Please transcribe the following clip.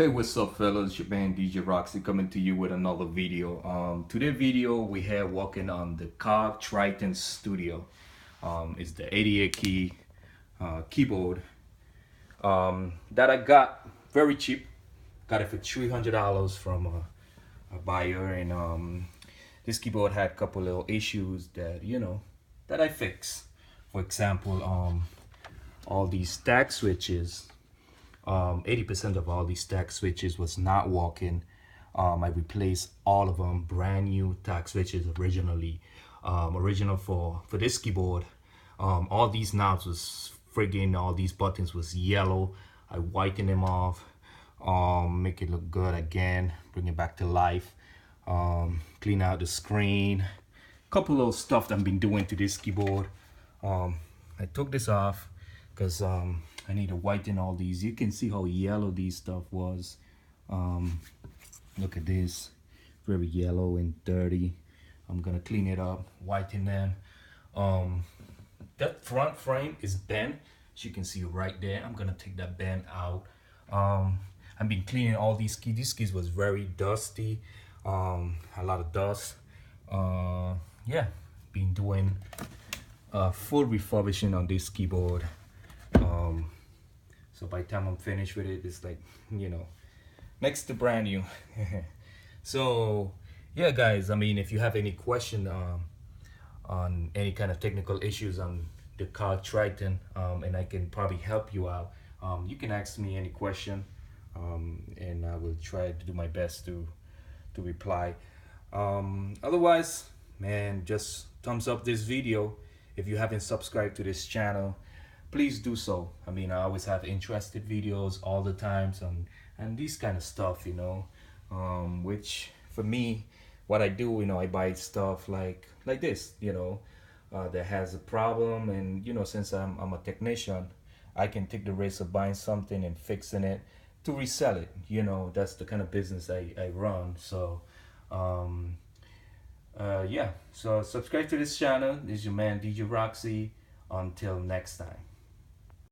Hey, what's up fellas, your man DJ Roxy coming to you with another video. Today video we have working on the Korg Triton Studio. It's the 88 key keyboard that I got very cheap. Got it for $300 from a buyer, and this keyboard had a couple little issues that that I fixed. For example, all these tact switches. 80% of all these tact switches was not working. I replaced all of them, brand new tact switches original for this keyboard. All these knobs was friggin', all these buttons was yellow. I whitened them off, make it look good again, bring it back to life, clean out the screen, couple little stuff that I've been doing to this keyboard. I took this off because I need to whiten all these. You can see how yellow these stuff was. Look at this, very yellow and dirty. I'm gonna clean it up, whiten them. That front frame is bent, as you can see right there. I'm gonna take that bend out. I've been cleaning all these keys. These keys was very dusty, a lot of dust. Yeah, been doing full refurbishing on this keyboard. So by the time I'm finished with it, it's like, next to brand new. So yeah guys, I mean, if you have any question on any kind of technical issues on the Korg Triton, and I can probably help you out, you can ask me any question, and I will try to do my best to reply. Otherwise, man, just thumbs up this video. If you haven't subscribed to this channel, please do so. I mean, I always have interested videos all the time, and these kind of stuff, which for me, what I do, I buy stuff like this, that has a problem, and since I'm a technician, I can take the risk of buying something and fixing it to resell it. That's the kind of business I run. So yeah, so subscribe to this channel. This is your man DJ Roxy. Until next time.